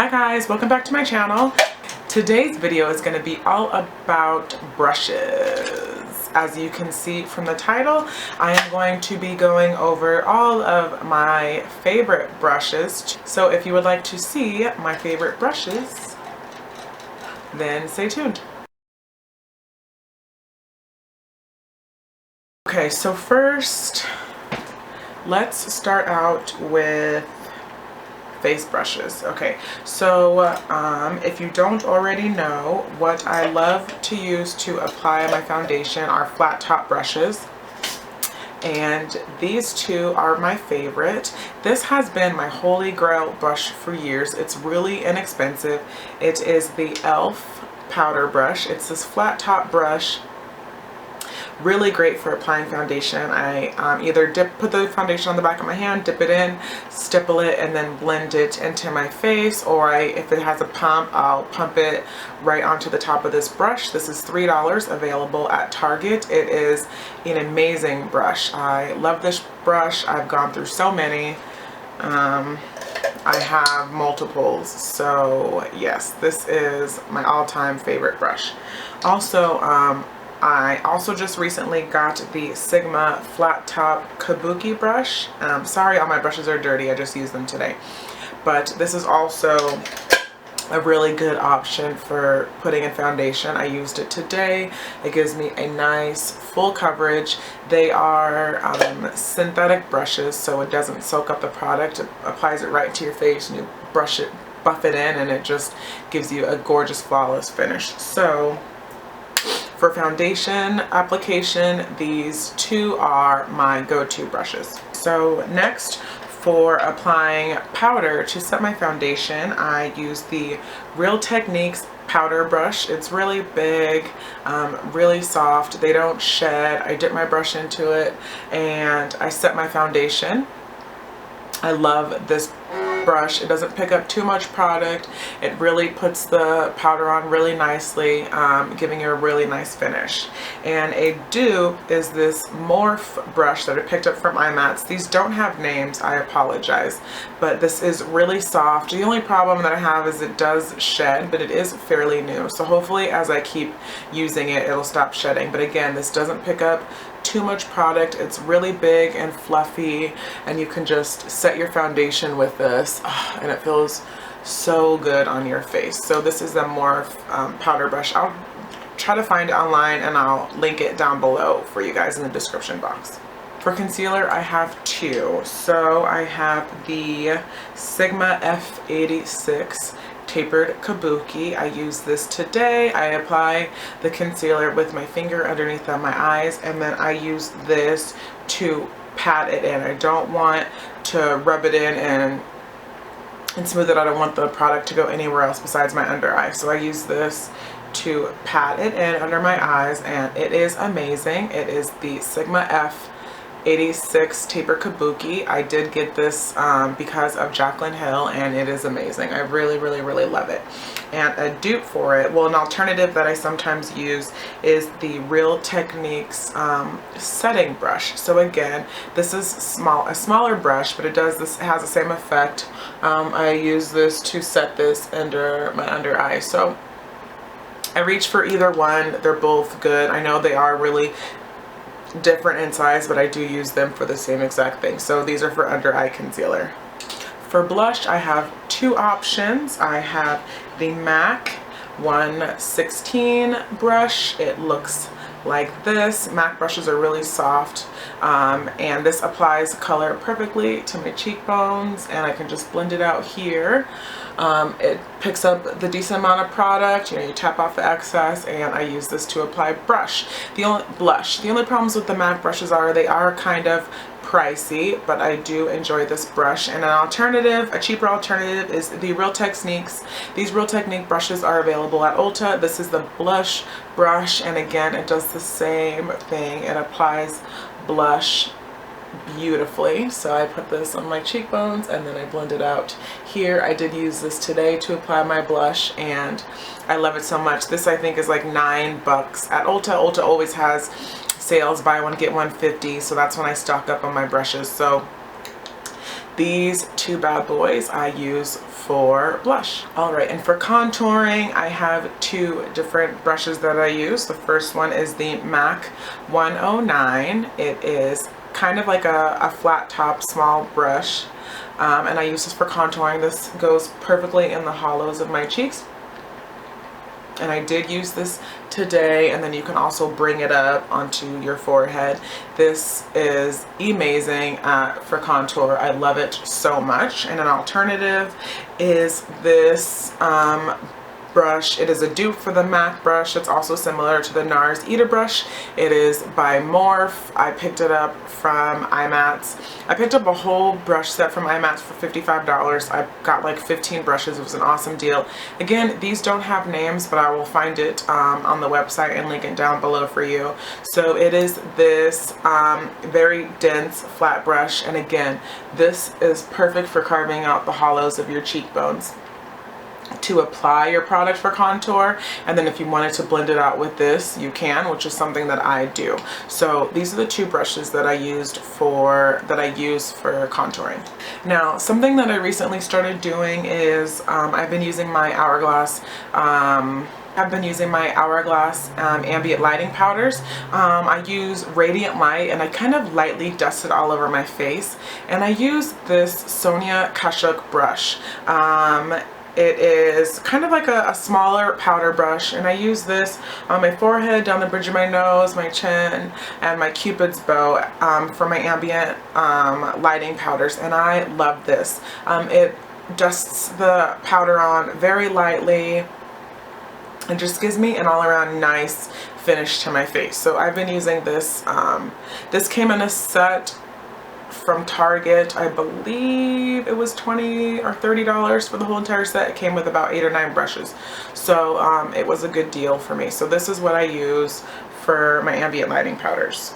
Hi guys, welcome back to my channel. Today's video is going to be all about brushes. As you can see from the title, I am going to be going over all of my favorite brushes. So if you would like to see my favorite brushes, then stay tuned. Okay, so first, let's start out with face brushes. Okay, so if you don't already know, what I love to use to apply my foundation are flat top brushes, and these two are my favorite. This has been my holy grail brush for years. It's really inexpensive. It is the e.l.f. powder brush. It's this flat top brush. Really great for applying foundation. I either put the foundation on the back of my hand, dip it in, stipple it, and then blend it into my face, or if it has a pump, I'll pump it right onto the top of this brush. This is $3, available at Target. It is an amazing brush. I love this brush. I've gone through so many. I have multiples, so yes, this is my all-time favorite brush. Also, I also just recently got the Sigma flat top kabuki brush. Sorry, all my brushes are dirty. I just used them today. But this is also a really good option for putting in foundation. I used it today. It gives me a nice full coverage. They are synthetic brushes, so it doesn't soak up the product. It applies it right to your face and you brush it, buff it in, and it just gives you a gorgeous, flawless finish. So for foundation application, these two are my go-to brushes. So next, for applying powder to set my foundation, I use the Real Techniques powder brush. It's really big, really soft. They don't shed. I dip my brush into it and I set my foundation. I love this brush. It doesn't pick up too much product. It really puts the powder on really nicely, giving you a really nice finish. And a dupe is this Morphe brush that I picked up from iMats. These don't have names, I apologize, but this is really soft. The only problem that I have is it does shed, but it is fairly new, so hopefully as I keep using it, it'll stop shedding. But again, this doesn't pick up too much product. It's really big and fluffy, and you can just set your foundation with this, and it feels so good on your face. So this is the Morphe powder brush. I'll try to find it online and I'll link it down below for you guys in the description box. For concealer, I have two. So I have the Sigma F86 tapered kabuki. I use this today. I apply the concealer with my finger underneath my eyes, and then I use this to pat it in. I don't want to rub it in and smooth it out. I want the product to go anywhere else besides my under eye. So I use this to pat it in under my eyes, and it is amazing. It is the Sigma F86 taper kabuki. I did get this because of Jaclyn Hill, and it is amazing. I really love it. And a dupe for it, well, an alternative that I sometimes use is the Real Techniques setting brush. So again, this is a smaller brush, but it has the same effect. I use this to set this under my under eye. So I reach for either one. They're both good. I know they are really different in size, but I do use them for the same exact thing. So these are for under eye concealer. For blush, I have two options. I have the MAC 116 brush. It looks like this. MAC brushes are really soft, and this applies color perfectly to my cheekbones, and I can just blend it out here. It picks up the decent amount of product. You know, you tap off the excess, and I use this to apply blush. The only problems with the MAC brushes are they are kind of pricey, but I do enjoy this brush. And an alternative, a cheaper alternative, is the Real Techniques. These Real Technique brushes are available at Ulta. This is the blush brush, and again, it does the same thing. It applies blush beautifully. So I put this on my cheekbones and then I blend it out here. I did use this today to apply my blush, and I love it so much. This I think is like $9 at Ulta. Ulta always has sales, buy one get one $50, so that's when I stock up on my brushes. So these two bad boys I use for blush. Alright, and for contouring, I have two different brushes that I use. The first one is the MAC 109. It is kind of like a flat top small brush, and I use this for contouring. This goes perfectly in the hollows of my cheeks. And I did use this today, and then you can also bring it up onto your forehead. This is amazing for contour. I love it so much. And an alternative is this brush. It is a dupe for the MAC brush. It's also similar to the NARS Eater brush. It is by Morphe. I picked it up from IMATS. I picked up a whole brush set from IMATS for $55. I got like 15 brushes. It was an awesome deal. Again, these don't have names, but I will find it on the website and link it down below for you. So it is this very dense flat brush, and again, this is perfect for carving out the hollows of your cheekbones to apply your product for contour. And then if you wanted to blend it out with this, you can, which is something that I do. So these are the two brushes that I use for contouring. Now, something that I recently started doing is I've been using my Hourglass ambient lighting powders. I use Radiant Light, and I kind of lightly dust it all over my face. And I use this Sonia Kasuck brush. It is kind of like a smaller powder brush, and I use this on my forehead, down the bridge of my nose, my chin, and my Cupid's bow for my ambient lighting powders, and I love this. It dusts the powder on very lightly and just gives me an all-around nice finish to my face. So I've been using this. This came in a set from Target. I believe it was $20 or $30 for the whole entire set. It came with about 8 or 9 brushes, so it was a good deal for me. So this is what I use for my ambient lighting powders.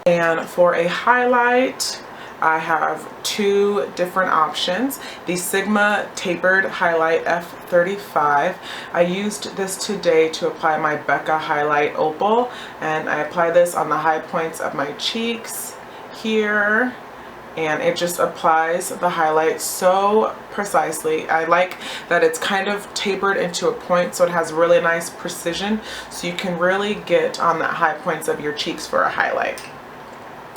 And for a highlight, I have two different options. The Sigma Tapered Highlight F35. I used this today to apply my Meka Highlight Opal, and I apply this on the high points of my cheeks here, and it just applies the highlight so precisely. I like that it's kind of tapered into a point, so it has really nice precision, so you can really get on the high points of your cheeks for a highlight.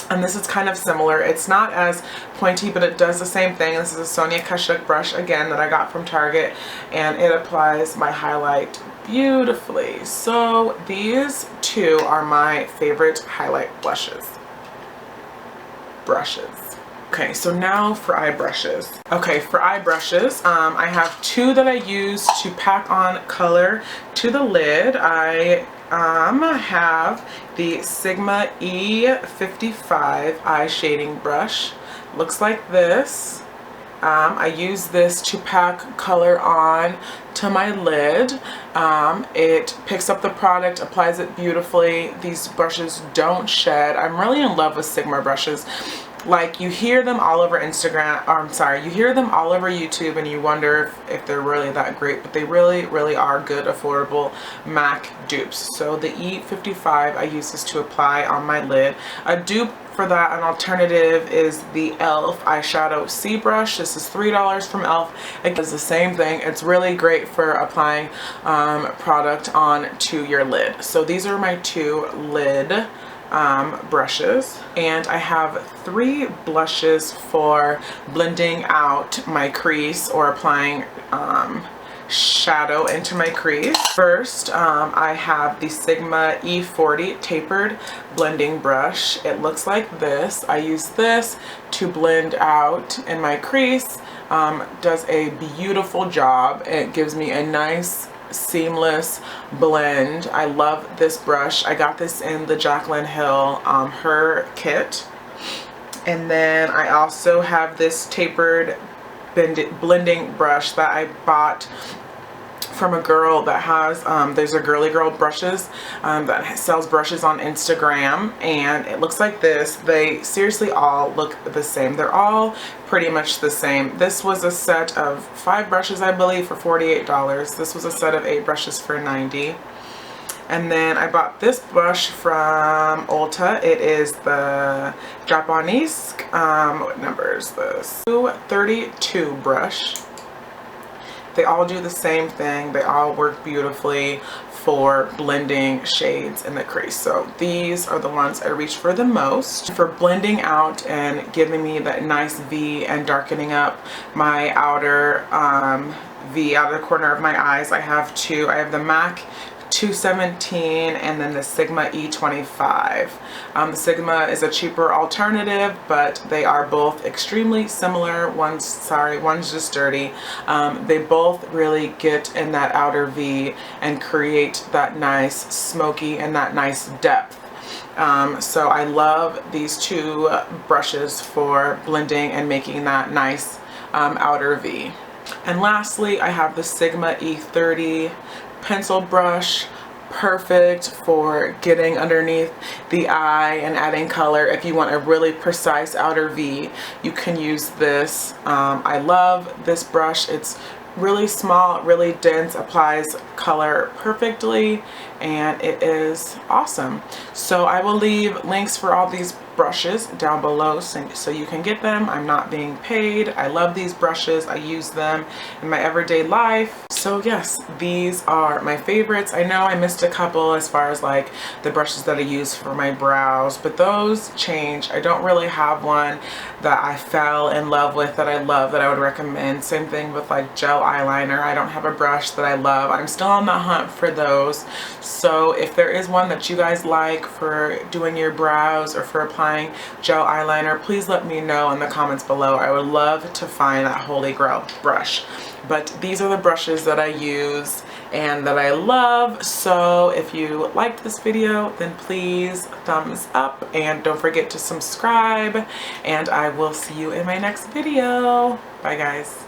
And this is kind of similar. It's not as pointy, but it does the same thing. This is a Sonia Kasuck brush, again, that I got from Target, and it applies my highlight beautifully. So these two are my favorite highlight brushes. Okay, so now for eye brushes. Okay, for eye brushes, I have two that I use to pack on color to the lid. I have the Sigma E55 eye shading brush. Looks like this. I use this to pack color on to my lid. It picks up the product, applies it beautifulif. These brushes don't shed. I'm really in love with Sigma brushes. Like, you hear them all over Instagram, or I'm sorry, you hear them all over YouTube, and you wonder if they're really that great, but they really, really are good, affordable MAC dupes. So the E55, I use this to apply on my lid. A dupe for that, an alternative, is the e.l.f. eyeshadow C brush. This is $3 from e.l.f. It does the same thing. It's really great for applying product onto your lid. So these are my two lid brushes, and I have 3 blushes for blending out my crease or applying shadow into my crease. First, I have the Sigma E40 Tapered Blending Brush. It looks like this. I use this to blend out in my crease. Does a beautiful job. It gives me a nice seamless blend. I love this brush. I got this in the Jaclyn Hill her kit. And then I also have this tapered blending brush that I bought from a girl that has, there's a Gurly girl brushes that sells brushes on Instagram, and it looks like this. They seriously all look the same. They're all pretty much the same. This was a set of 5 brushes, I believe, for $48. This was a set of 8 brushes for $90. And then I bought this brush from Ulta. It is the Japonequese, what number is this? 232 brush. They all do the same thing. They all work beautifully for blending shades in the crease. So these are the ones I reach for the most. For blending out and giving me that nice V and darkening up my outer V, outer corner of my eyes, I have two. I have the MAC 217 and then the Sigma E25. The Sigma is a cheaper alternative, but they are both extremely similar. One's just dirty. They both really get in that outer V and create that nice smoky and that nice depth. So I love these two brushes for blending and making that nice outer V. And lastly, I have the Sigma E30 pencil brush, perfect for getting underneath the eye and adding color. If you want a really precise outer V, you can use this. I love this brush. It's really small, really dense, applies color perfectly, and it is awesome. So I will leave links for all these brushes down below so you can get them. I'm not being paid. I love these brushes. I use them in my everyday life. So yes, these are my favorites. I know I missed a couple as far as like the brushes that I use for my brows, but those change. I don't really have one that I fell in love with that I love that I would recommend. Same thing with like gel eyeliner. I don't have a brush that I love. I'm still on the hunt for those. So if there is one that you guys like for doing your brows or for applying gel eyeliner, please let me know in the comments below. I would love to find that holy grail brush. But these are the brushes that I use and that I love. So if you liked this video, then please thumbs up and don't forget to subscribe, and I will see you in my next video. Bye guys.